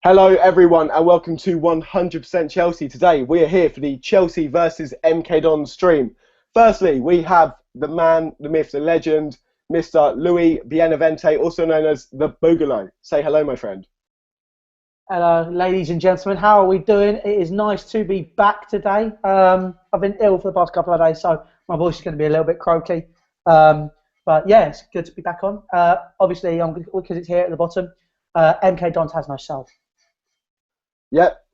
Hello everyone and welcome to 100% Chelsea. Today we are here for the Chelsea versus MK Dons stream. Firstly, we have the man, the myth, the legend, Mr. Louis Bienavente, also known as the Boogaloo. Say hello, my friend. Hello, ladies and gentlemen. How are we doing? It is nice to be back today. I've been ill for the past couple of days, so my voice is going to be a little bit croaky. But yeah, it's good to be back on. Obviously, because it's here at the bottom, MK Dons has no soul. Yep.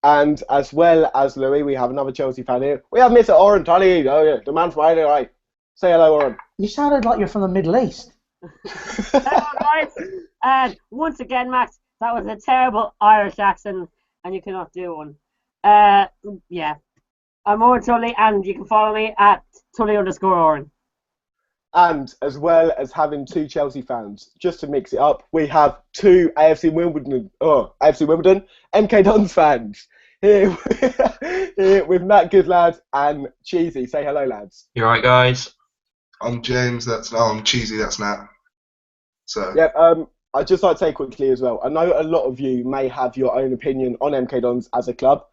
And as well as Louis, we have another Chelsea fan here. We have Mr. Oren Tully, the man from Ireland. Say hello, Oren. You sounded like you're from the Middle East. Hello, guys. And once again, Max, that was a terrible Irish accent, and you cannot do one. Yeah. I'm Oren Tully, and you can follow me at Tully_Oren. And as well as having two Chelsea fans, just to mix it up, we have two AFC Wimbledon, MK Dons fans here, here with Matt Goodlad and Cheesy. Say hello, lads. You alright, guys? I'm James. I'm Cheesy. That's Nat. So. Yep. I'd just like to say quickly as well. I know a lot of you may have your own opinion on MK Dons as a club,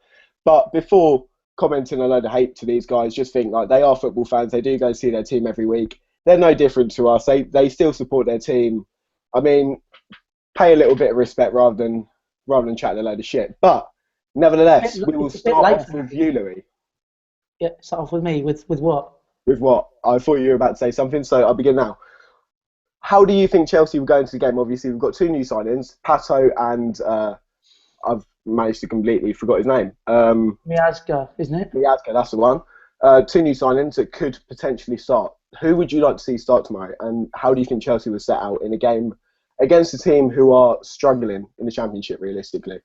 but before commenting a load of hate to these guys, just think like they are football fans. They do go see their team every week. They're no different to us. They still support their team. I mean, pay a little bit of respect rather than chatting a load of shit. But nevertheless, we will start off with you, Louis. Yeah, start off with me. With what? With what? I thought you were about to say something, so I'll begin now. How do you think Chelsea will go into the game? Obviously, we've got two new signings, Pato and I've managed to completely forgot his name. Miazga, isn't it? Miazga, that's the one. Two new signings that could potentially start. Who would you like to see start tomorrow, and how do you think Chelsea will set out in a game against a team who are struggling in the Championship, realistically?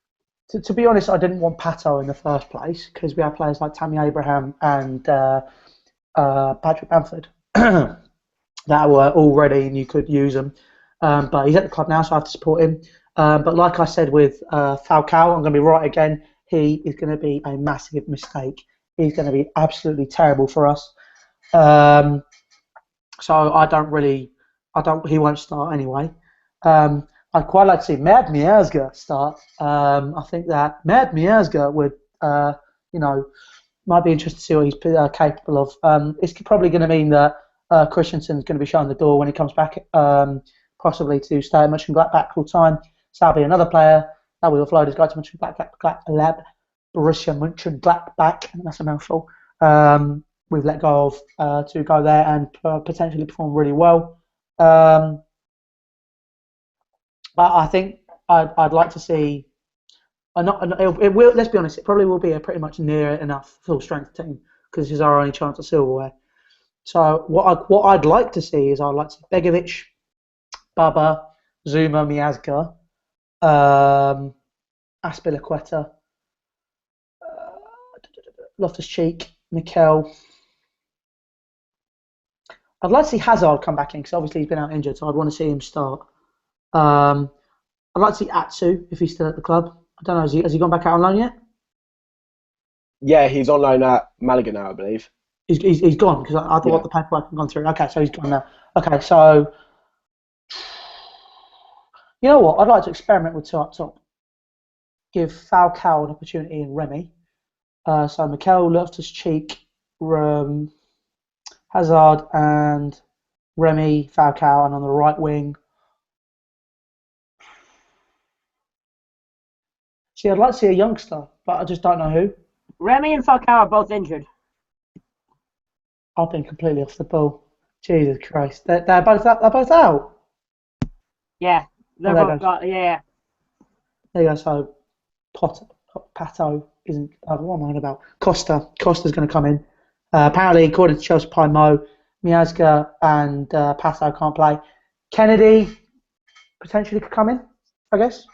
To be honest, I didn't want Pato in the first place because we have players like Tammy Abraham and Patrick Bamford that were all ready and you could use them. But he's at the club now, so I have to support him. But like I said with Falcao, I'm going to be right again. He is going to be a massive mistake. He's going to be absolutely terrible for us. So he won't start anyway. I'd quite like to see Mad Miazga start. I think that Mad Miazga would, might be interested to see what he's capable of. It's probably going to mean that Christensen's going to be showing the door when he comes back, possibly to stay at Mönchengladbach full time. So that'll be another player that will offload his guy to Borussia Mönchengladbach. That's a mouthful. We've let go of to go there and potentially perform really well. But I think I'd like to see. It will. Let's be honest. It probably will be a pretty much near enough full strength team because this is our only chance at silverware. So what I'd like to see is I'd like to see Begovic, Baba, Zuma, Miazga, Aspilicueta, Loftus-Cheek, Mikel. I'd like to see Hazard come back in because obviously he's been out injured, so I'd want to see him start. I'd like to see Atsu if he's still at the club. I don't know, has he gone back out on loan yet? Yeah, he's on loan at Malaga now, I believe. He's gone because I thought the paperwork had gone through. Okay, so he's gone now. Okay, so you know what? I'd like to experiment with two up top. Give Falcao an opportunity in Remy. So Mikel, Loftus-Cheek, Hazard and Remy, Falcao, and on the right wing. See, I'd like to see a youngster, but I just don't know who. Remy and Falcao are both injured. I've been completely off the ball. Jesus Christ. They're both out? They're both out? Yeah. They're both out, yeah. There you go. So, Pato isn't... what am I on about? Costa's going to come in. Apparently, according to Chelsea Pie Mo, Miazga and Pato can't play. Kennedy potentially could come in, I guess.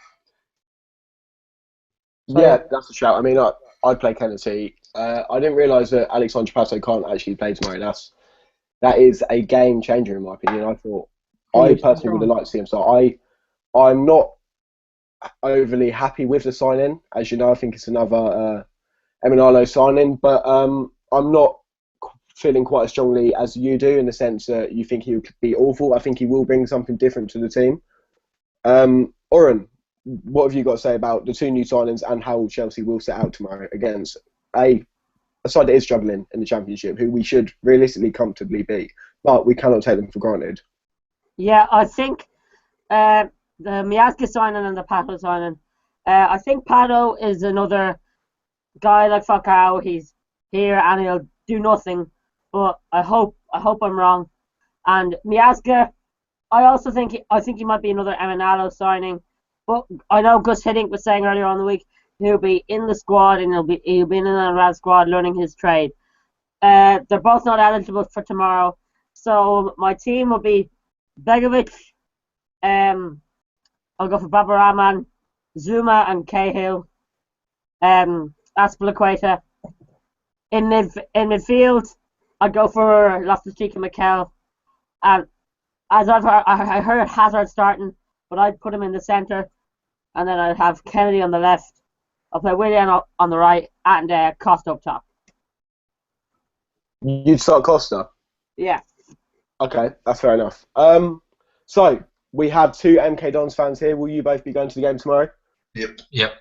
So, yeah, that's a shout. I mean, I'd play Kennedy. I didn't realise that Alexandre Pato can't actually play tomorrow. That is a game changer in my opinion. I personally would have liked to see him start. I'm not overly happy with the signing. As you know, I think it's another Emanalo signing, but I'm not feeling quite as strongly as you do in the sense that you think he could be awful. I think he will bring something different to the team. Oren, what have you got to say about the two new signings and how Chelsea will set out tomorrow against a side that is struggling in the Championship, who we should realistically comfortably beat, but we cannot take them for granted? Yeah, I think the Miazga signing and the Pato signing. I think Pato is another guy like Falcao. He's here and he'll do nothing, but I hope I'm wrong. And Miazga, I think he might be another Emanalo signing, but I know Gus Hiddink was saying earlier on the week he'll be in the squad and he'll be in the Real squad learning his trade. They're both not eligible for tomorrow, so my team will be Begovic. I'll go for Babaraman, Zuma, and Cahill. Aspilicueta. In midfield, I'd go for Loftus-Cheek and Mikel. And as I heard Hazard starting, but I'd put him in the centre, and then I'd have Kennedy on the left. I'll play Willian on the right, and Costa up top. You'd start Costa? Yeah. Okay, that's fair enough. So, we have two MK Dons fans here. Will you both be going to the game tomorrow? Yep.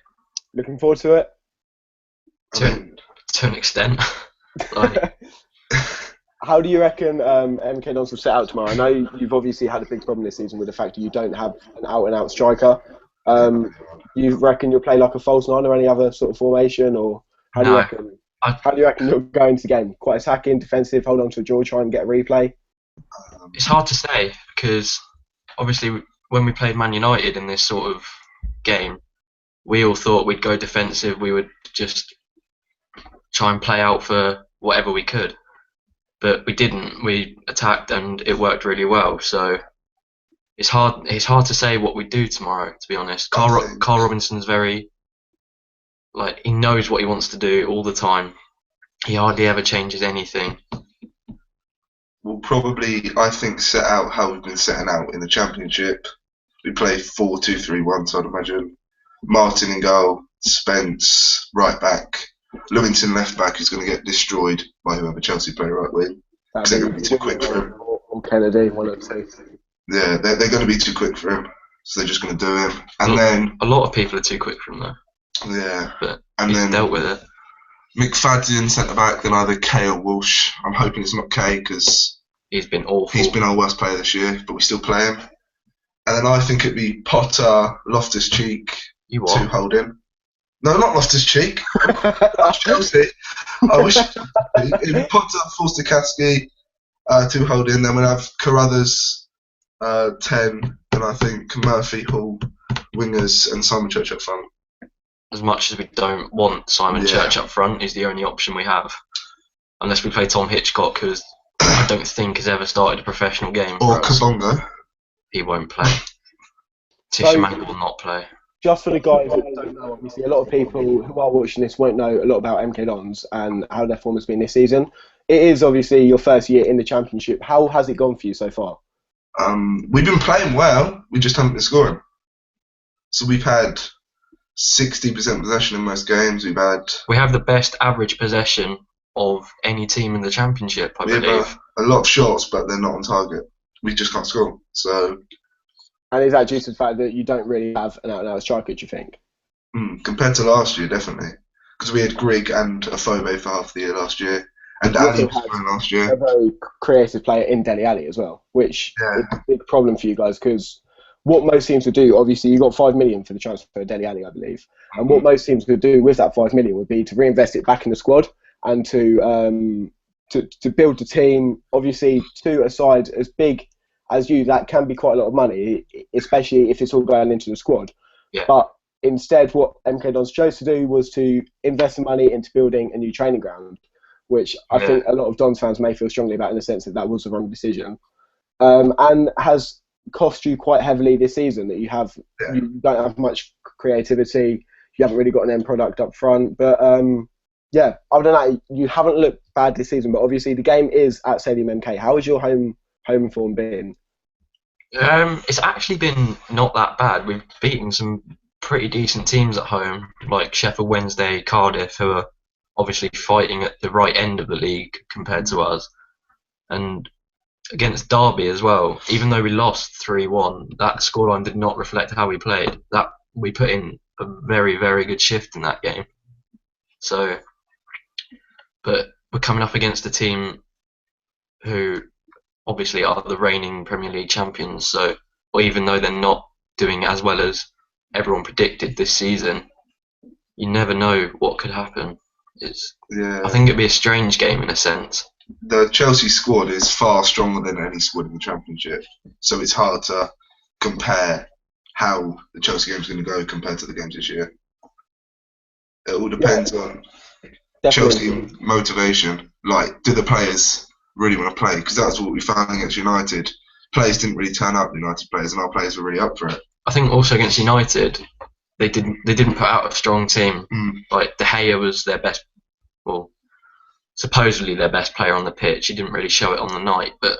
Looking forward to it? To an extent. Like, how do you reckon MK Dons will set out tomorrow? I know you've obviously had a big problem this season with the fact that you don't have an out-and-out striker. You reckon you'll play like a false nine or any other sort of formation, or how do you reckon? How do you reckon you'll go into the game? Quite attacking, defensive, hold on to a draw, try and get a replay? it's hard to say because obviously when we played Man United in this sort of game, we all thought we'd go defensive. We would just try and play out for whatever we could, but we didn't. We attacked and it worked really well. So it's hard to say what we do tomorrow, to be honest. Carl Robinson's very, like, he knows what he wants to do all the time. He hardly ever changes anything. We'll probably, I think, set out how we've been setting out in the Championship. We play 4-2-3-1, so I'd imagine. Martin in goal, Spence right back, Lewington left back, who's going to get destroyed by whoever Chelsea play right wing. Because they're going to be too quick for him. Or Kennedy, one of the two. Yeah, they're going to be too quick for him, so they're just going to do him. And then a lot of people are too quick for him though. Yeah, but and he's then dealt with it. McFadden centre back, then either Kay or Walsh. I'm hoping it's not Kay because he's been awful. He's been our worst player this year, but we still play him. And then I think it'd be Potter, Loftus-Cheek, You what? to hold him. No, not Loftus-Cheek. That's Chelsea. I wish it'd be Potter, Forster-Kasky, to hold in. Then we'll have Carruthers, 10, and I think Murphy, Hall, wingers, and Simon Church up front. As much as we don't want Simon Church up front, he's the only option we have. Unless we play Tom Hitchcock, who I don't think has ever started a professional game. Or Kabongo. He won't play. Tishamanka will not play. Just for the guys that don't know, obviously, a lot of people who are watching this won't know a lot about MK Dons and how their form has been this season. It is obviously your first year in the Championship. How has it gone for you so far? We've been playing well, we just haven't been scoring. So we've had 60% possession in most games. We have the best average possession of any team in the Championship, I believe. Have a lot of shots, but they're not on target. We just can't score. So. And is that due to the fact that you don't really have an out-and-out striker, do you think? Compared to last year, definitely. Because we had Grigg and Afobe for half the year last year. And Ali was playing last year. A very creative player in Dele Alli as well, which is a big problem for you guys because what most teams would do, obviously you got 5 million for the transfer of Dele Alli, I believe. And what most teams could do with that 5 million would be to reinvest it back in the squad and to build the team. Obviously, to a side as big as you, that can be quite a lot of money, especially if it's all going into the squad. Yeah. But instead, what MK Dons chose to do was to invest the money into building a new training ground, which I think a lot of Dons fans may feel strongly about in the sense that that was the wrong decision, and has cost you quite heavily this season. That you don't have much creativity, you haven't really got an end product up front. But other than that, you haven't looked bad this season. But obviously, the game is at Stadium MK. How has your home form been? It's actually been not that bad. We've beaten some pretty decent teams at home, like Sheffield Wednesday, Cardiff, who are obviously fighting at the right end of the league compared to us, and against Derby as well. Even though we lost 3-1, that scoreline did not reflect how we played. That we put in a very, very good shift in that game. So, but we're coming up against a team who obviously are the reigning Premier League champions. So, or even though they're not doing as well as everyone predicted this season, you never know what could happen. I think it'd be a strange game in a sense. The Chelsea squad is far stronger than any squad in the Championship, so it's hard to compare how the Chelsea game's going to go compared to the games this year. It all depends on Chelsea motivation. Like, do the players really want to play? Because that's what we found against United. Players didn't really turn up, United players, and our players were really up for it. I think also against United, they didn't put out a strong team. Like De Gea was their best, well, supposedly their best player on the pitch. He didn't really show it on the night, but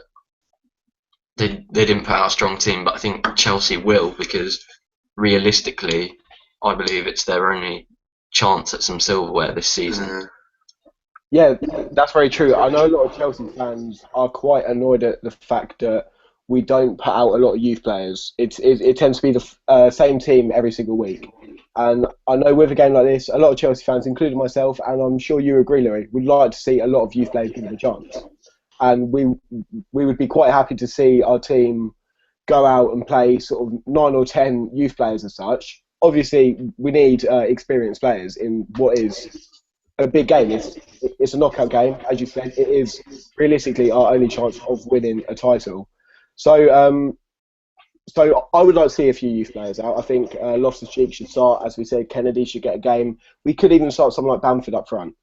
they didn't put out a strong team. But I think Chelsea will, because realistically, I believe it's their only chance at some silverware this season. Yeah, that's very true. I know a lot of Chelsea fans are quite annoyed at the fact that we don't put out a lot of youth players. It tends to be the same team every single week. And I know with a game like this, a lot of Chelsea fans, including myself, and I'm sure you agree, Louis, would like to see a lot of youth players given a chance. And we would be quite happy to see our team go out and play sort of 9 or 10 youth players as such. Obviously, we need experienced players in what is a big game. It's a knockout game, as you said. It is realistically our only chance of winning a title. So I would like to see a few youth players out. I think Loftus-Cheek should start, as we said. Kennedy should get a game. We could even start someone like Bamford up front.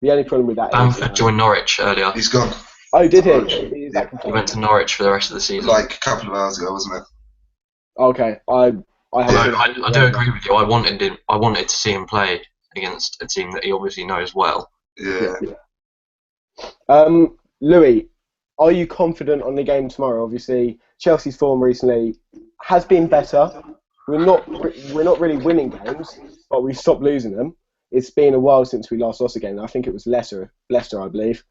The only problem with that Bamford joined Norwich earlier. He's gone. Oh, did he? He went to Norwich for the rest of the season. Like a couple of hours ago, wasn't it? Okay, I do agree with you. I wanted to see him play against a team that he obviously knows well. Yeah. Louis, are you confident on the game tomorrow? Obviously, Chelsea's form recently has been better. We're not really winning games, but we've stopped losing them. It's been a while since we last lost a game. I think it was Leicester, I believe.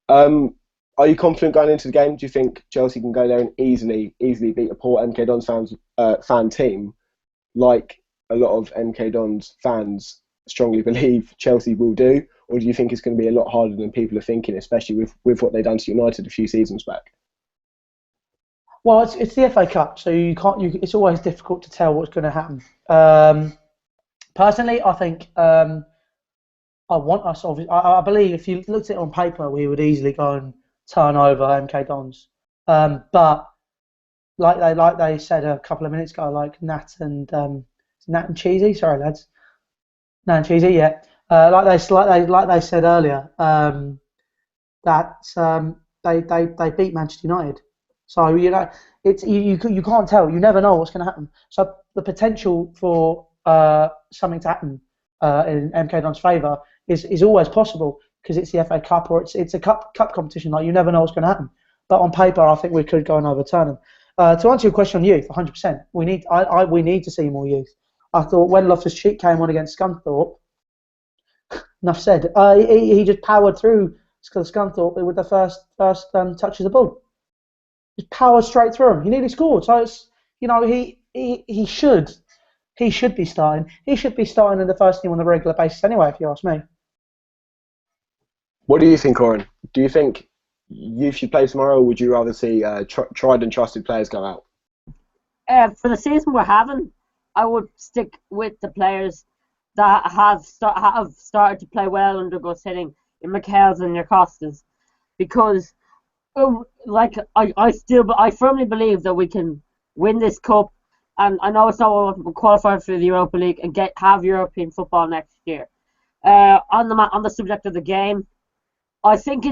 Are you confident going into the game? Do you think Chelsea can go there and easily beat a poor MK Dons fan team, like a lot of MK Dons fans strongly believe Chelsea will do? Or do you think it's going to be a lot harder than people are thinking, especially with what they've done to United a few seasons back? Well, it's the FA Cup, so it's always difficult to tell what's going to happen. Personally, I think I want us. I believe if you looked at it on paper, we would easily go and turn over MK Dons. But like they said a couple of minutes ago, like Nat and Cheesy. Sorry, lads. Nat and Cheesy, yeah. Like they said earlier, that they beat Manchester United. So it's you can't tell. You never know what's going to happen. So the potential for something to happen in MK Dons' favour is always possible because it's the FA Cup or it's a cup competition. Like you never know what's going to happen. But on paper, I think we could go and overturn them. To answer your question on youth, 100%. We need to see more youth. I thought when Loftus-Cheek came on against Scunthorpe, enough said. He just powered through Scunthorpe with the first touch of the ball. Just powered straight through him. He nearly scored. So it's he should be starting. He should be starting in the first team on a regular basis anyway, if you ask me. What do you think, Oren? Do you think youth should play tomorrow, or would you rather see tried and trusted players go out? For the season we're having, I would stick with the players that have started to play well under Gus Hiddink, in Michaels and your Costas, because I firmly believe that we can win this cup, and I know it's not what we're qualified for the Europa League and have European football next year. On the subject of the game, I think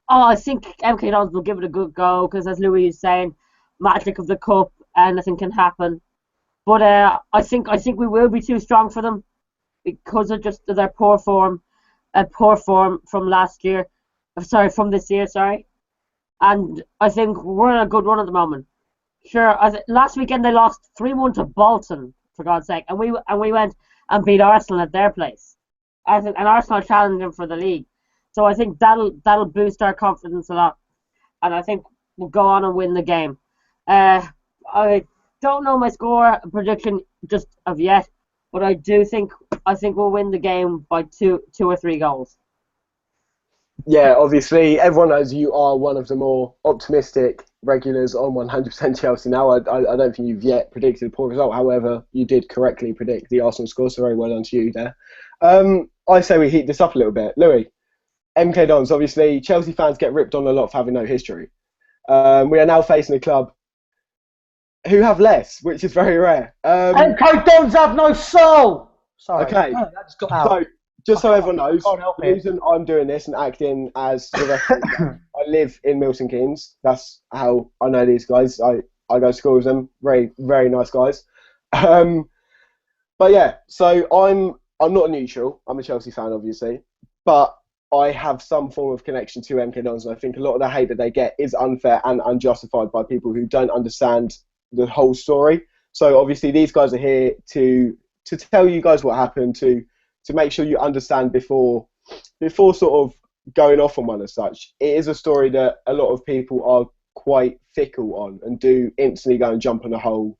I think MK Dons will give it a good go because, as Louis is saying, magic of the cup, anything can happen. But I think we will be too strong for them because of just their poor form from last year. From this year, sorry. And I think we're in a good run at the moment. Sure, last weekend they lost 3-1 to Bolton, for God's sake, and we went and beat Arsenal at their place. And Arsenal challenged them for the league. So I think that'll boost our confidence a lot, and I think we'll go on and win the game. I don't know my score prediction just of yet, but I think we'll win the game by two or three goals. Yeah, obviously, everyone knows you are one of the more optimistic regulars on 100% Chelsea now. I don't think you've yet predicted a poor result. However, you did correctly predict the Arsenal score, so very well done to you there. I say we heat this up a little bit. Louis, MK Dons, obviously, Chelsea fans get ripped on a lot for having no history. We are now facing a club who have less, which is very rare. MK Dons have no soul! Sorry. Okay, That just got out. so just so everyone knows, Can't help the it. reason I'm doing this and acting as the rest of the I live in Milton Keynes. That's how I know these guys. I go to school with them. Very, very nice guys. But yeah, so I'm not a neutral. I'm a Chelsea fan, obviously. But I have some form of connection to MK Dons, and I think a lot of the hate that they get is unfair and unjustified by people who don't understand the whole story. So obviously these guys are here to tell you guys what happened, to make sure you understand before sort of going off on one as such. It is a story that a lot of people are quite fickle on and do instantly go and jump on a whole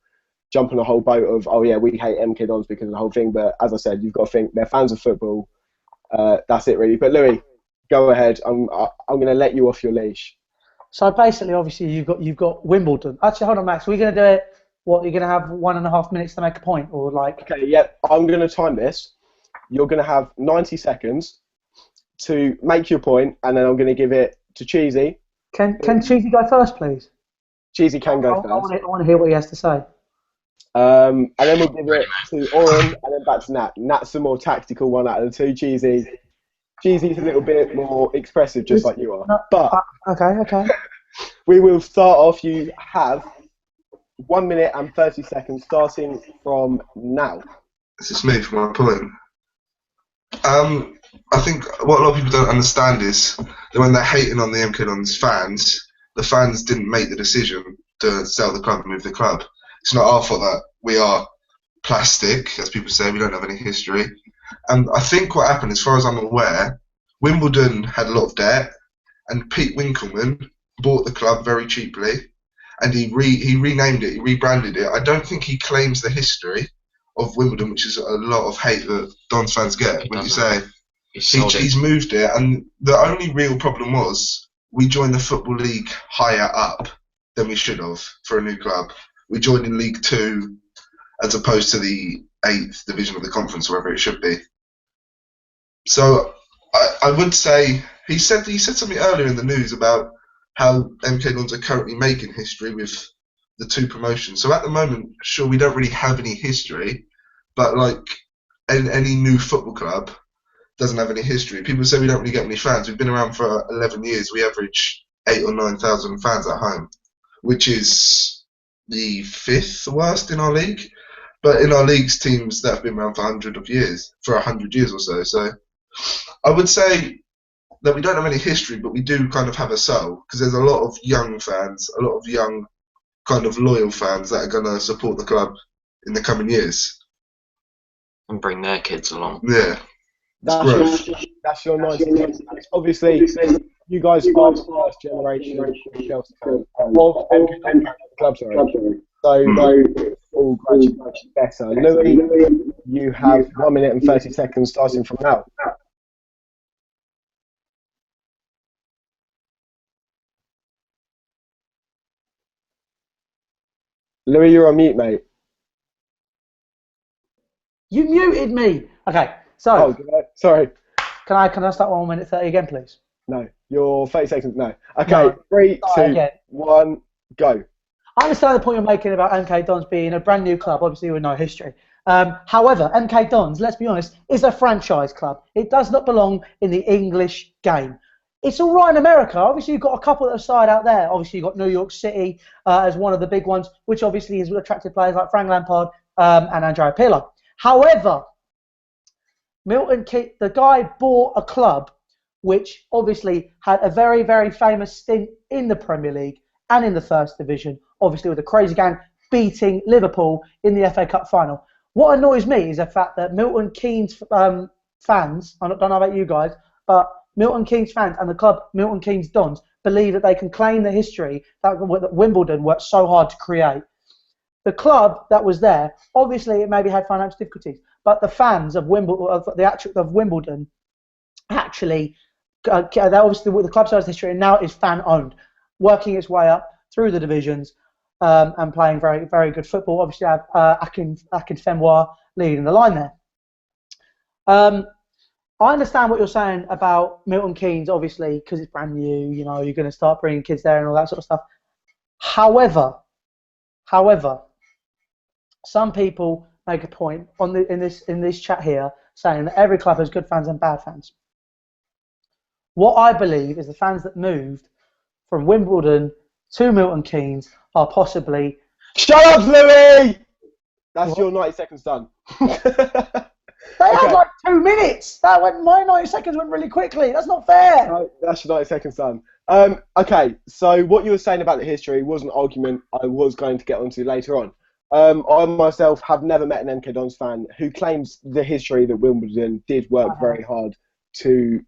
boat of, oh yeah, we hate MK Dons because of the whole thing. But as I said, you've got to think they're fans of football. That's it really. But Louis, go ahead. I'm going to let you off your leash. So basically, obviously, you've got Wimbledon. Actually, hold on, Max. We're going to do it. What, you're going to have 1.5 minutes to make a point, or like? Okay, yeah. I'm going to time this. You're going to have 90 seconds to make your point, and then I'm going to give it to Cheesy. Can Cheesy go first, please? Cheesy can go first. I want to hear what he has to say. And then we'll give it to Oren, and then back to Nat. Nat's the more tactical one out of the two. Cheesy's a little bit more expressive, just like you are. No, but okay. We will start off. You have 1 minute and 30 seconds starting from now. This is me for my point. I think what a lot of people don't understand is that when they're hating on the MK Dons fans, the fans didn't make the decision to sell the club and move the club. It's not our fault that we are plastic, as people say, we don't have any history. And I think what happened, as far as I'm aware, Wimbledon had a lot of debt, and Pete Winkleman bought the club very cheaply, and he renamed it, he rebranded it. I don't think he claims the history of Wimbledon, which is a lot of hate that Dons fans get when you say he's moved it. And the only real problem was we joined the Football League higher up than we should have for a new club. We joined in League 2 as opposed to the 8th division of the conference, wherever it should be. So I would say he said something earlier in the news about how MK Dons are currently making history with the 2 promotions. So at the moment, sure, we don't really have any history, but like any new football club doesn't have any history. People say we don't really get many fans. We've been around for 11 years. We average 8,000 or 9,000 fans at home, which is the 5th worst in our league. But in our league's teams that have been around for 100 years or so. So I would say that we don't have any history, but we do kind of have a soul, because there's a lot of young fans, a lot of young kind of loyal fans that are going to support the club in the coming years. And bring their kids along. Yeah. That's your 90 seconds. Obviously, you guys are the first generation Chelsea fans. Well, club, sorry. So, all gradually better. Louis, you have 1 minute and 30 seconds starting from now. Louis, you're on mute, mate. You muted me. Okay, so. Oh, sorry. Can I start 1 minute 30 again, please? No, your 30 seconds. No. Okay, No. 3, 2, 1, go. I understand the point you're making about MK Dons being a brand new club, obviously with no history. However, MK Dons, let's be honest, is a franchise club. It does not belong in the English game. It's all right in America. Obviously, you've got a couple that side out there. Obviously, you've got New York City as one of the big ones, which obviously has attracted players like Frank Lampard and Andrea Pirlo. However, the guy bought a club which obviously had a very, very famous stint in the Premier League and in the First Division, obviously with a crazy gang beating Liverpool in the FA Cup final. What annoys me is the fact that Milton Keynes fans, I don't know about you guys, but Milton Keynes fans and the club Milton Keynes Dons believe that they can claim the history that Wimbledon worked so hard to create. The club that was there, obviously it maybe had financial difficulties, but the fans of Wimbledon actually, they're obviously the club size history, and now is fan owned, working its way up through the divisions and playing very, very good football. Obviously, I have Akin Fenwa leading the line there. I understand what you're saying about Milton Keynes, obviously, because it's brand new. You know, you're going to start bringing kids there and all that sort of stuff. However, some people make a point in this chat here saying that every club has good fans and bad fans. What I believe is the fans that moved from Wimbledon to Milton Keynes are possibly. Shut up, Louis! That's your 90 seconds done. They had like 2 minutes. My 90 seconds went really quickly. That's not fair. No, that's your 90 seconds done. Okay, so what you were saying about the history was an argument I was going to get onto later on. I myself have never met an MK Dons fan who claims the history that Wimbledon did work very hard to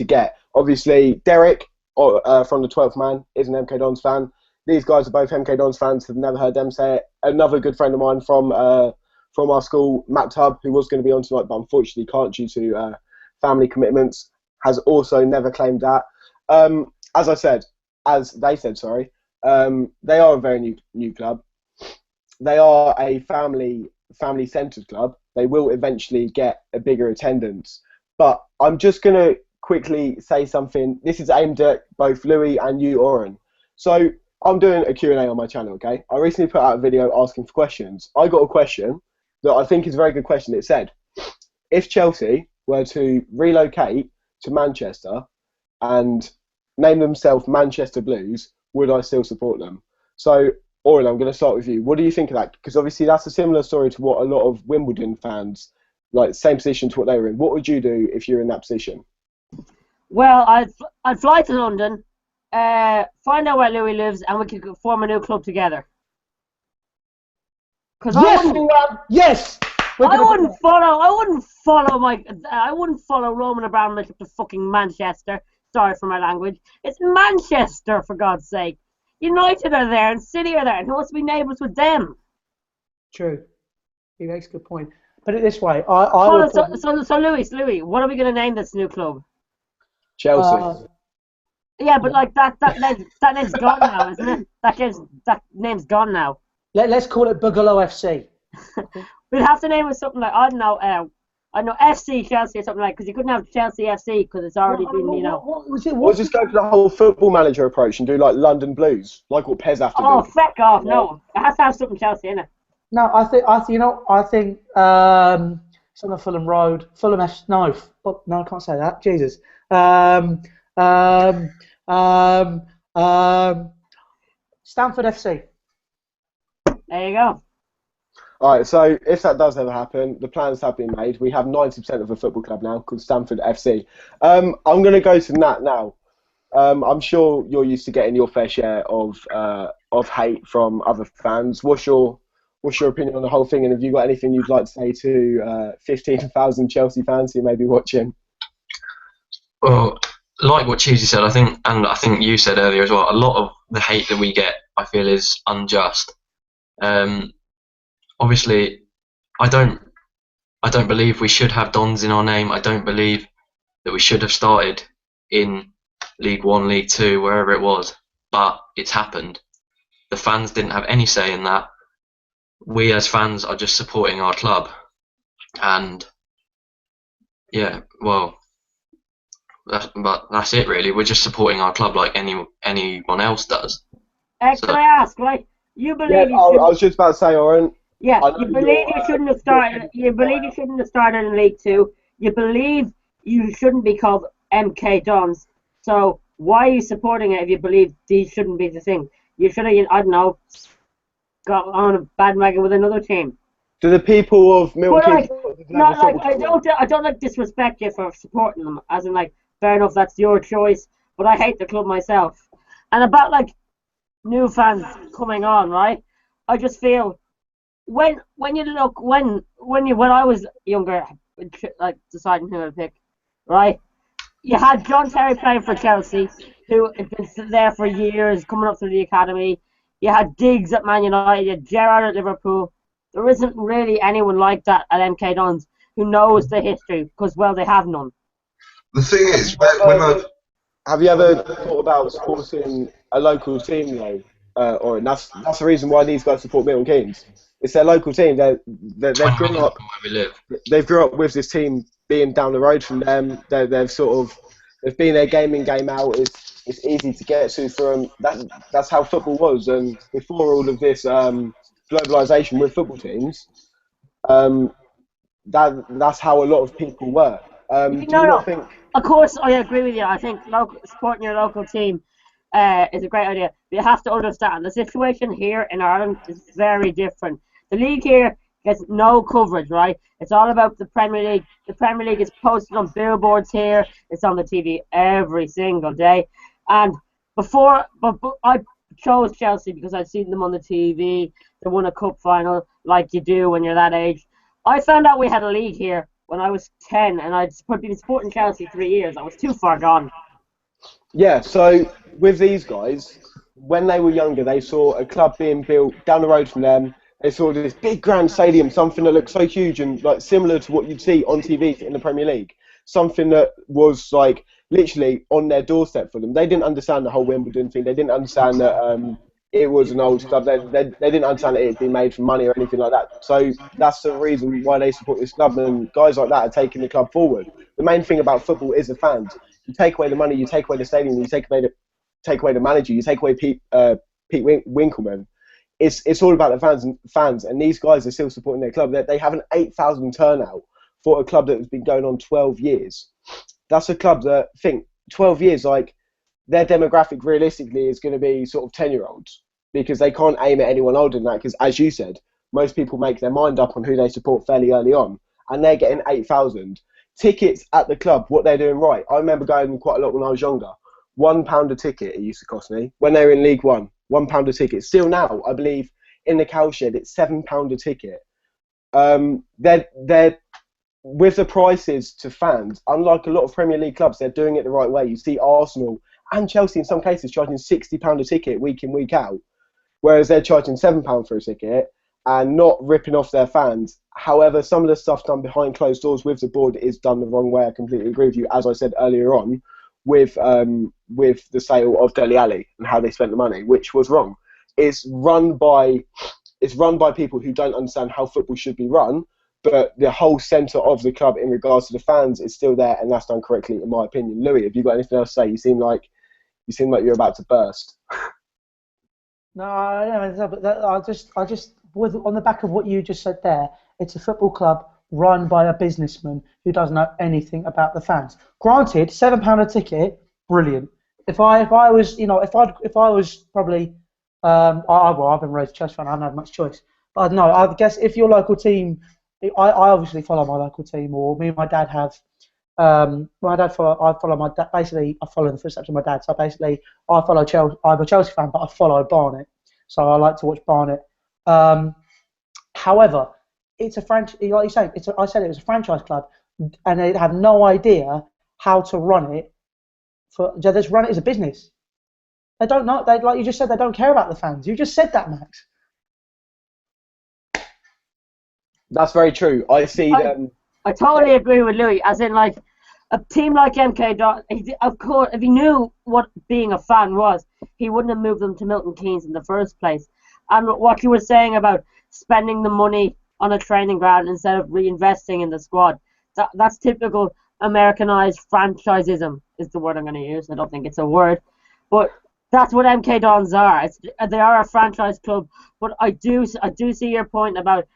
get. Obviously, Derek from the 12th Man is an MK Dons fan. These guys are both MK Dons fans. Have never heard them say it. Another good friend of mine from our school, Matt Tubb, who was going to be on tonight, but unfortunately can't due to family commitments, has also never claimed that. As they said, they are a very new club. They are a family-centred club. They will eventually get a bigger attendance. But I'm just going to quickly say something. This is aimed at both Louis and you, Oren. So I'm doing a Q&A on my channel, okay? I recently put out a video asking for questions. I got a question that I think is a very good question. It said, if Chelsea were to relocate to Manchester and name themselves Manchester Blues, would I still support them? So, Oren, I'm going to start with you. What do you think of that? Because obviously that's a similar story to what a lot of Wimbledon fans, like same position to what they were in. What would you do if you're in that position? Well, I'd fly to London, find out where Louis lives, and we could form a new club together. Yes. I wouldn't follow Roman Abramovich up to fucking Manchester. Sorry for my language. It's Manchester, for God's sake. United are there and City are there, and who wants to be neighbours with them? True. He makes a good point. Put it this way, So Louis, what are we going to name this new club? Chelsea. Yeah, but like that name's gone now, isn't it? That name's gone now. Let's call it Boogaloo FC. We'd have to name it something like, I don't know FC Chelsea or something like, because you couldn't have Chelsea FC because it's already been, you know. What was it? Or just go for the whole Football Manager approach and do like London Blues, like what Pez have to do. Oh, feck off! No, it has to have something Chelsea in it. No, I think something Fulham Road, Fulham F. No, I can't say that. Jesus. Stamford FC. There you go. Alright, so if that does ever happen, the plans have been made. We have 90% of a football club now called Stamford FC. I'm going to go to Nat now. I'm sure you're used to getting your fair share of hate from other fans. What's your opinion on the whole thing, and have you got anything you'd like to say to 15,000 Chelsea fans who may be watching? Well, like what Cheesy said, I think you said earlier as well, a lot of the hate that we get, I feel, is unjust. Obviously, I don't believe we should have Dons in our name. I don't believe that we should have started in League 1, League 2, wherever it was. But it's happened. The fans didn't have any say in that. We as fans are just supporting our club. And yeah, well, that's it really. We're just supporting our club like anyone else does. Can I ask, right? You believe? Yeah, I was just about to say, Oren. Yeah, you believe you shouldn't have started. You believe you shouldn't have started in League 2. You believe you shouldn't be called MK Dons. So why are you supporting it if you believe these shouldn't be the thing? You should have, I don't know, got on a bandwagon with another team. Do the people of Milton Keynes? I don't like disrespect you for supporting them. As in, like, fair enough, that's your choice. But I hate the club myself. And about like new fans coming on, right? I just feel when I was younger, like deciding who to pick, right? You had John Terry playing for Chelsea, who had been there for years, coming up through the academy. You had Diggs at Man United, you had Gerrard at Liverpool. there isn't really anyone like that at MK Dons who knows the history because, well, they have none. The thing is, when I Have you ever thought about supporting a local team though? Or that's the reason why these guys support Milton Keynes. It's their local team. They've 20 grown minutes up. from where we live. They've grew up with this team being down the road from them. They've been there game in game out. It's easy to get to for them. That's how football was. And before all of this globalization with football teams, that's how a lot of people were. Do you not think? Of course, I agree with you. I think supporting your local team is a great idea. But you have to understand the situation here in Ireland is very different. The league here gets no coverage, right? It's all about the Premier League. The Premier League is posted on billboards here. It's on the TV every single day. And I chose Chelsea because I'd seen them on the TV. They won a cup final like you do when you're that age. I found out we had a league here when I was 10, and I'd been supporting Chelsea 3 years. I was too far gone. Yeah, so with these guys, when they were younger, they saw a club being built down the road from them. They saw this big grand stadium, something that looked so huge and like similar to what you'd see on TV in the Premier League. Something that was like literally on their doorstep for them. They didn't understand the whole Wimbledon thing. They didn't understand that it was an old club. They didn't understand that it had been made for money or anything like that. So that's the reason why they support this club, and guys like that are taking the club forward. The main thing about football is the fans. You take away the money, you take away the stadium, you take away the manager, you take away Pete Winkleman. It's all about the fans, and these guys are still supporting their club. They have an 8,000 turnout for a club that has been going on 12 years. That's a club that, 12 years, like, their demographic realistically is going to be sort of 10-year-olds because they can't aim at anyone older than that because, as you said, most people make their mind up on who they support fairly early on, and they're getting 8,000. Tickets at the club, what they're doing right. I remember going quite a lot when I was younger. £1 a ticket it used to cost me when they were in League One. £1 a ticket. Still now, I believe, in the Cowshed, it's £7 a ticket. They're with the prices to fans, unlike a lot of Premier League clubs, they're doing it the right way. You see Arsenal and Chelsea in some cases charging £60 a ticket week in, week out, whereas they're charging £7 for a ticket and not ripping off their fans. However, some of the stuff done behind closed doors with the board is done the wrong way. I completely agree with you, as I said earlier on, with the sale of Dele Alli and how they spent the money, which was wrong. It's run by people who don't understand how football should be run, but the whole centre of the club in regards to the fans is still there, and that's done correctly, in my opinion. Louis, have you got anything else to say? You seem like you're about to burst. No, I just on the back of what you just said there, it's a football club run by a businessman who doesn't know anything about the fans. Granted, £7 a ticket, brilliant. If I was probably, I've been raised a Chelsea fan, I haven't had much choice. But I don't know, I guess if your local team, I obviously follow my local team, or me and my dad have. I follow my dad. Basically, I follow the footsteps of my dad. So basically, I follow Chelsea. I'm a Chelsea fan, but I follow Barnet. So I like to watch Barnet. However, it's a franchise. Like you say, I said it was a franchise club, and they have no idea how to run it. They just run it as a business. They don't know. They, like you just said, they don't care about the fans. You just said that, Max. That's very true. I see them. I totally agree with Louis. As in, like, a team like MK Dons, of course, if he knew what being a fan was, he wouldn't have moved them to Milton Keynes in the first place. And what you were saying about spending the money on a training ground instead of reinvesting in the squad, that's typical Americanized franchisism is the word I'm going to use. I don't think it's a word, but that's what MK Dons are. They are a franchise club, but I do see your point about,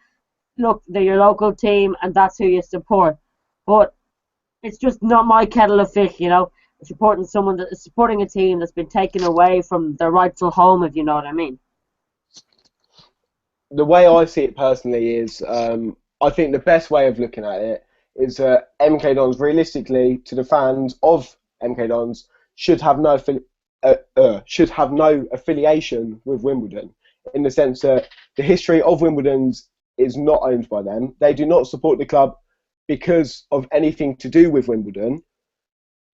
look, they're your local team and that's who you support, but it's just not my kettle of fish, you know. Supporting a team that's been taken away from their rightful home, if you know what I mean. The way I see it personally is, I think the best way of looking at it is MK Dons, realistically, to the fans of MK Dons, should have no affiliation with Wimbledon, in the sense that the history of Wimbledon's is not owned by them. They do not support the club because of anything to do with Wimbledon.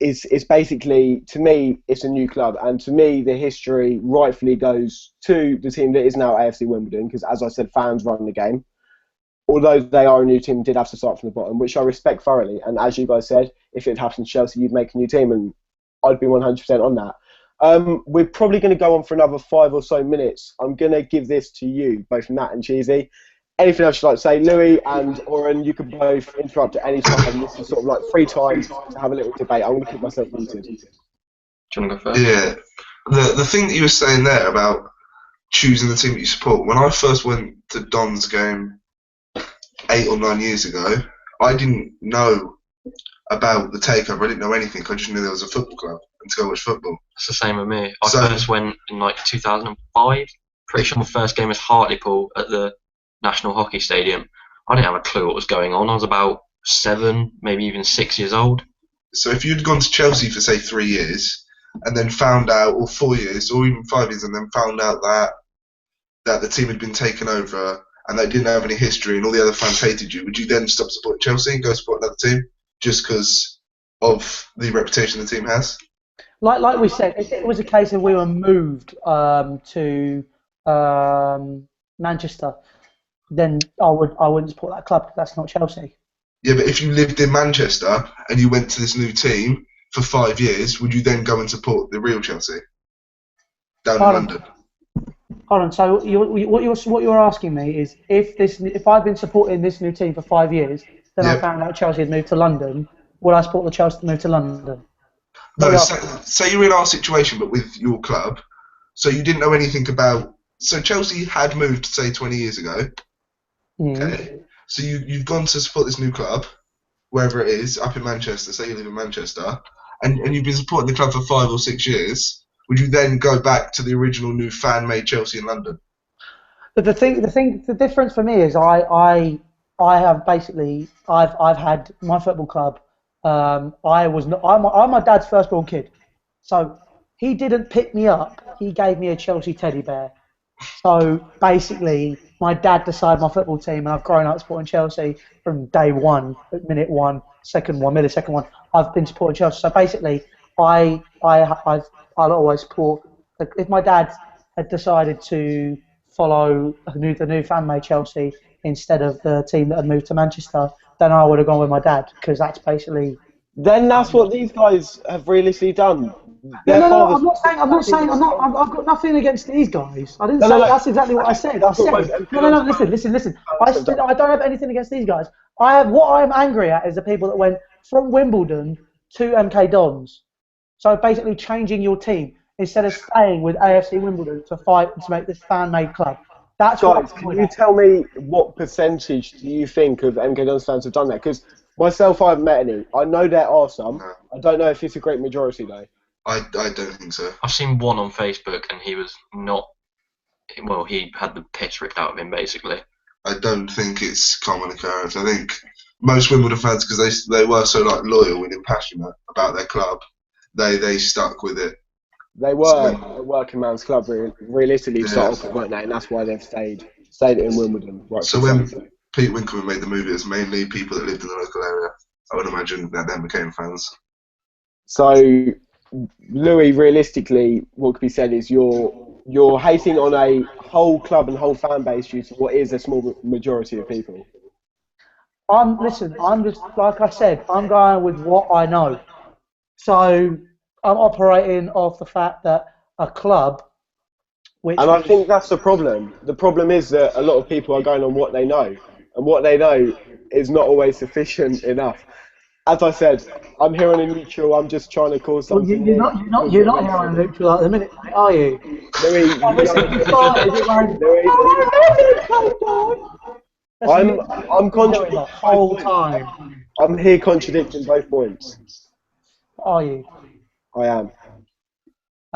It's basically, to me, it's a new club, and to me, the history rightfully goes to the team that is now AFC Wimbledon, because, as I said, fans run the game. although they are a new team, did have to start from the bottom, which I respect thoroughly. And as you guys said, if it happened to Chelsea, you'd make a new team, and I'd be 100% on that. We're probably going to go on for another 5 or so minutes. I'm going to give this to you, both Nat and Cheesy. Anything else you'd like to say? Louis and Oren, you can both interrupt at any time. This is sort of like free time to have a little debate. I'm going to keep myself muted. Do you want to go first? Yeah. The thing that you were saying there about choosing the team that you support, when I first went to DONS game 8 or 9 years ago, I didn't know about the takeover. I didn't know anything. I just knew there was a football club and to go watch football. It's the same with me. I first went in like 2005. Pretty sure my first game was Hartlepool at the National Hockey Stadium. I didn't have a clue what was going on. I was about 7, maybe even 6 years old. So if you'd gone to Chelsea for, say, 3 years and then found out, or 4 years, or even 5 years, and then found out that the team had been taken over and they didn't have any history and all the other fans hated you, would you then stop supporting Chelsea and go support another team just because of the reputation the team has? Like we said, if it was a case of we were moved to Manchester, then I wouldn't support that club because that's not Chelsea. Yeah, but if you lived in Manchester and you went to this new team for 5 years, would you then go and support the real Chelsea down in London? Hold on. So what you're asking me is if I've been supporting this new team for 5 years, then I found out Chelsea had moved to London, would I support the Chelsea to move to London? No. Say you're in our situation, but with your club. So you didn't know anything about. So Chelsea had moved, say, 20 years ago. Okay. So you've gone to support this new club, wherever it is, up in Manchester. Say you live in Manchester, and you've been supporting the club for 5 or 6 years. Would you then go back to the original new fan-made Chelsea in London? But the difference for me is I have basically I've had my football club. I'm my dad's firstborn kid, so he didn't pick me up. He gave me a Chelsea teddy bear. So basically, my dad decided my football team, and I've grown up supporting Chelsea from day one, minute one, second one, millisecond one. I've been supporting Chelsea. So basically, I'll always support. If my dad had decided to follow the new fan-made Chelsea instead of the team that had moved to Manchester, then I would have gone with my dad because that's basically. Then that's what these guys have realistically done. No, I'm not saying. I've got nothing against these guys. I didn't say that's exactly what I said. I said no. Listen. I don't have anything against these guys. What I'm angry at is the people that went from Wimbledon to MK Dons. So basically changing your team instead of staying with AFC Wimbledon to fight to make this fan-made club. That's guys, can you tell me what percentage do you think of MK Dons fans have done that? Because myself, I haven't met any. I know there are some. I don't know if it's a great majority though. I don't think so. I've seen one on Facebook, and he was not. Well, he had the piss ripped out of him, basically. I don't think it's common occurrence. I think most Wimbledon fans, because they were so loyal and passionate about their club, they stuck with it. They were a working man's club, realistically, to start off with, weren't they? And that's why they've stayed in Wimbledon. Right, so when Pete Winkleman made the movie, it was mainly people that lived in the local area. I would imagine that then became fans. So, Louis, realistically, what could be said is you're hating on a whole club and whole fan base due to what is a small majority of people. I'm just like I said, I'm going with what I know. So I'm operating off the fact that a club, I think that's the problem. The problem is that a lot of people are going on what they know, and what they know is not always sufficient enough. As I said, I'm here on a neutral. I'm just trying to cause something. Well, you're not here on a neutral at the minute, mate, are you? Louis, I'm contradicting the whole time. I'm here contradicting both points. Are you? I am.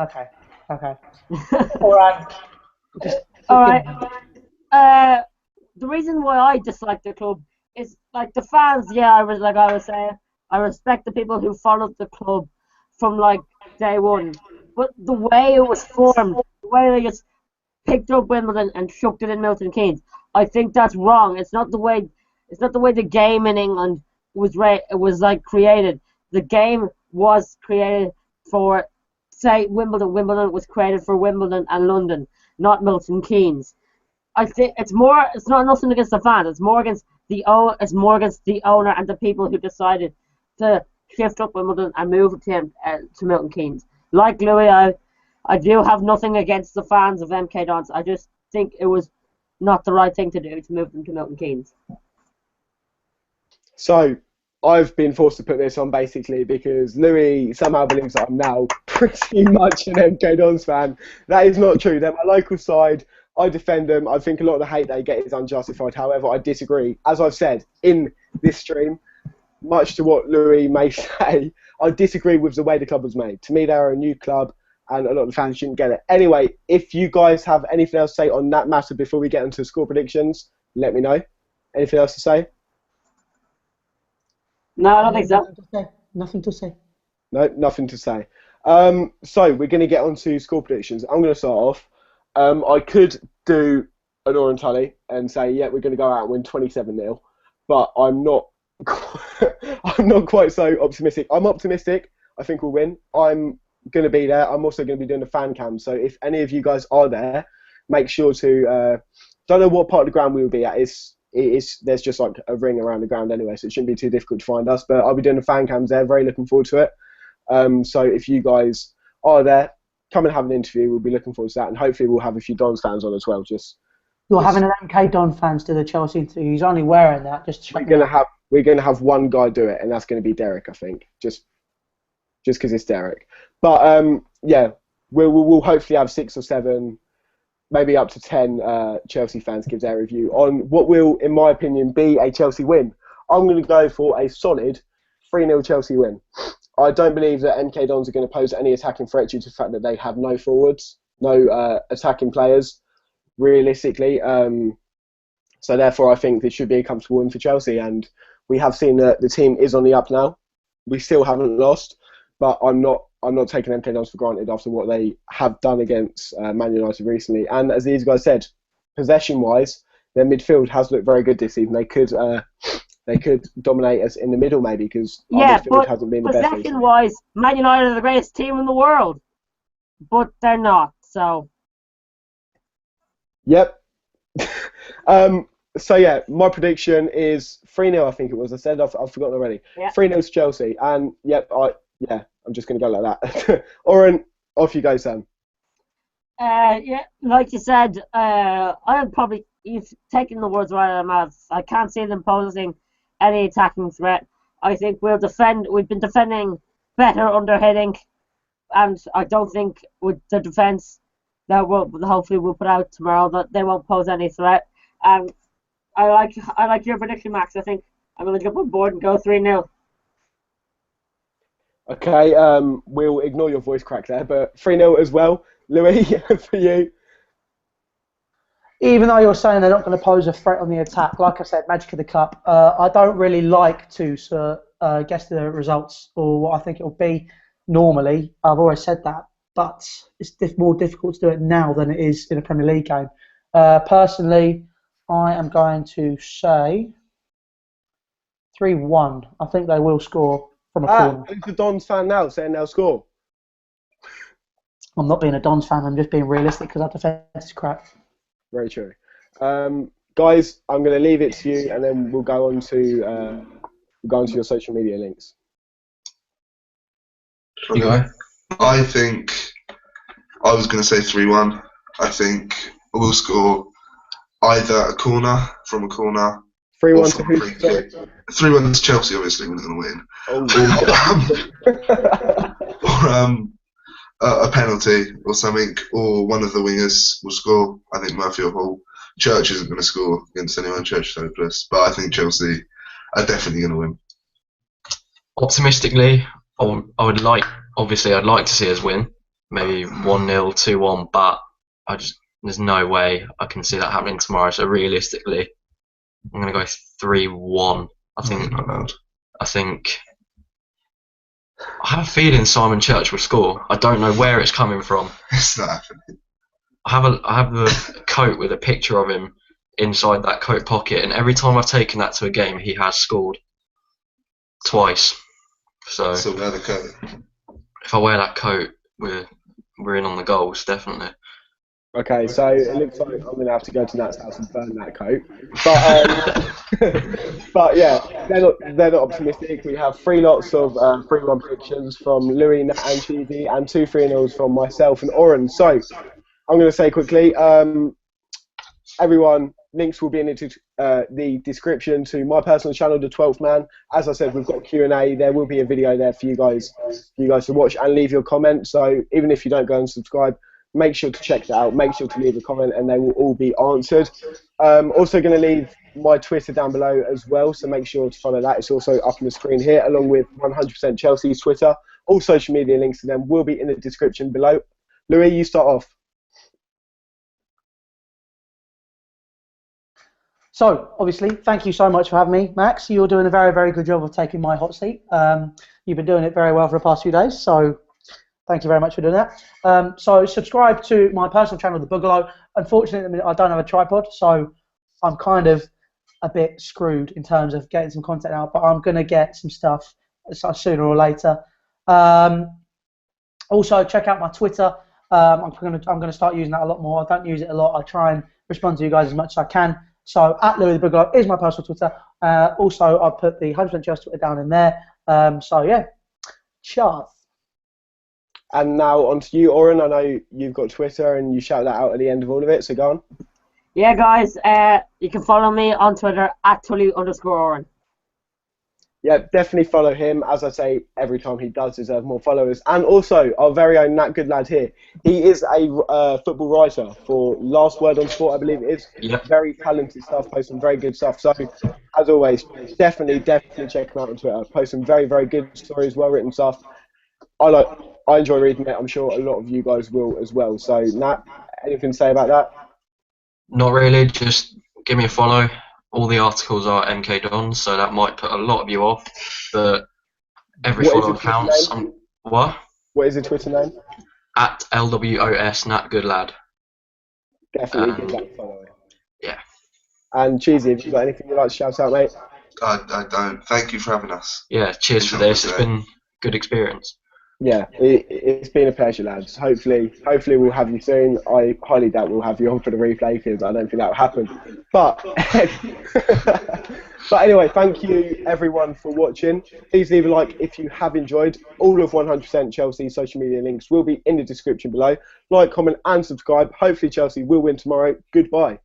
Okay. All right. The reason why I dislike the club is like the fans. Yeah, I was saying, I respect the people who followed the club from like day one. But the way it was formed, the way they just picked up Wimbledon and shoved it in Milton Keynes, I think that's wrong. It's not the way the game in England was like created. The game was created for, say, Wimbledon. Wimbledon was created for Wimbledon and London, not Milton Keynes. I think it's more. It's not nothing against the fans. It's more against It's more against the owner and the people who decided to shift up Wimbledon and move it to Milton Keynes. Like Louis, I do have nothing against the fans of MK Dons. I just think it was not the right thing to do to move them to Milton Keynes. So, I've been forced to put this on basically because Louis somehow believes that I'm now pretty much an MK Dons fan. That is not true. They're my local side. I defend them. I think a lot of the hate they get is unjustified. However, I disagree. As I've said in this stream, much to what Louis may say, I disagree with the way the club was made. To me, they're a new club and a lot of the fans shouldn't get it. Anyway, if you guys have anything else to say on that matter before we get into score predictions, let me know. Anything else to say? No, I don't think so. Nothing to say. No, nothing to say. So we're going to get on to score predictions. I'm going to start off. I could do an Oran Tully and say, yeah, we're going to go out and win 27-0, but I'm not. I'm not quite so optimistic. I'm optimistic. I think we'll win. I'm going to be there. I'm also going to be doing the fan cam. So if any of you guys are there, make sure to. Don't know what part of the ground we will be at. There's just like a ring around the ground anyway, so it shouldn't be too difficult to find us. But I'll be doing the fan cams there. Very looking forward to it. So if you guys are there, come and have an interview. We'll be looking forward to that, and hopefully we'll have a few Dons fans on as well. You're having an MK Don fans to the Chelsea interview. He's only wearing that just to we're gonna have one guy do it, and that's gonna be Derek, I think. Just because it's Derek. But yeah, we'll hopefully have 6 or 7, maybe up to 10 Chelsea fans give their review on what will, in my opinion, be a Chelsea win. I'm going to go for a solid 3-0 Chelsea win. I don't believe that MK Dons are going to pose any attacking threat due to the fact that they have no forwards, no attacking players, realistically. So therefore, I think this should be a comfortable win for Chelsea. And we have seen that the team is on the up now. We still haven't lost, but I'm not taking MK Dons for granted after what they have done against Man United recently. And as these guys said, possession-wise, their midfield has looked very good this season. They could dominate us in the middle maybe because our midfield hasn't been the best. Possession-wise, Man United are the greatest team in the world, but they're not. So. Yep. So yeah, my prediction is 3-0. I think it was. I said I've forgotten already. Yeah. 3-0 to Chelsea, and I'm just going to go like that. Oren, off you go, Sam. Yeah, like you said, you've taken the words right out of my mouth. I can't see them posing any attacking threat. I think we'll defend. We've been defending better under Hiddink, and I don't think with the defence that hopefully we'll put out tomorrow that they won't pose any threat. I like your prediction, Max. I think I'm going to jump on board and go 3-0. Okay, we'll ignore your voice crack there, but 3-0 as well. Louis, for you? Even though you're saying they're not going to pose a threat on the attack, like I said, Magic of the Cup, I don't really like to guess the results or what I think it will be normally. I've always said that, but it's more difficult to do it now than it is in a Premier League game. Personally, I am going to say 3-1. I think they will score from a corner. Who's a Dons fan now saying they'll score? I'm not being a Dons fan, I'm just being realistic because our defence is crap. Very true. Guys, I'm going to leave it to you and then we'll go on to your social media links. You go. I think I was going to say 3-1. I think we'll score either a corner from a corner. 3-1 to who? 3-1 to Chelsea, obviously, we're not going to win. Or a penalty or something, or one of the wingers will score. I think Murphy or Hall. Church isn't going to score against anyone. Church is hopeless, but I think Chelsea are definitely going to win. Optimistically, I'd like to see us win, maybe 1-0, 2-1, but there's no way I can see that happening tomorrow. So realistically, I'm going to go 3-1. I have a feeling Simon Church will score. I don't know where it's coming from. It's not happening. I have a coat with a picture of him inside that coat pocket, and every time I've taken that to a game, he has scored twice. So wear the coat. If I wear that coat, we're in on the goals, definitely. Okay, so it looks like I'm going to have to go to Nat's house and burn that coat. But but yeah, they're not optimistic. We have three lots of 3-1 predictions from Louis, Nat, and Cheesy, and 2 3-0s from myself and Oren. So I'm going to say quickly, everyone, links will be in the description to my personal channel, The 12th Man. As I said, we've got Q&A. There will be a video there for you guys to watch and leave your comment. So even if you don't go and subscribe, make sure to check that out. Make sure to leave a comment, and they will all be answered. Also going to leave my Twitter down below as well, so make sure to follow that. It's also up on the screen here, along with 100% Chelsea's Twitter. All social media links to them will be in the description below. Louis, you start off. So, obviously, thank you so much for having me, Max. You're doing a very, very good job of taking my hot seat. You've been doing it very well for the past few days, so thank you very much for doing that. So, subscribe to my personal channel, The Boogaloo. Unfortunately, I don't have a tripod, so I'm kind of a bit screwed in terms of getting some content out, but I'm going to get some stuff sooner or later. Also, check out my Twitter. I'm going to start using that a lot more. I don't use it a lot. I try and respond to you guys as much as I can. So at Louis the Boogaloo is my personal Twitter. Also, I'll put the 100% Chelsea Twitter down in there. So yeah, cheers. And now on to you, Oren. I know you've got Twitter and you shout that out at the end of all of it, so go on. Yeah, guys, you can follow me on Twitter at Tully_Oren. Yeah, definitely follow him. As I say, every time he does deserve more followers. And also, our very own Nat Good Lad here. He is a football writer for Last Word on Sport, I believe it is. Yep. Very talented stuff, posts some very good stuff. So, as always, definitely check him out on Twitter. Post some very, very good stories, well-written stuff. I enjoy reading it. I'm sure a lot of you guys will as well. So, Nat, anything to say about that? Not really, just give me a follow. All the articles are MK DONS, so that might put a lot of you off, but every follow counts. What? What is the Twitter name? At LWOS Nat Good Lad. Definitely give that a follow. Yeah. And Cheesy, have you got anything you'd like to shout out, mate? I don't. Thank you for having us. Yeah, cheers for this. It's been a good experience. Yeah, it's been a pleasure, lads. Hopefully we'll have you soon. I highly doubt we'll have you on for the replay because I don't think that will happen. But but anyway, thank you everyone for watching. Please leave a like if you have enjoyed. All of 100% Chelsea social media links will be in the description below. Like, comment, and subscribe. Hopefully Chelsea will win tomorrow. Goodbye.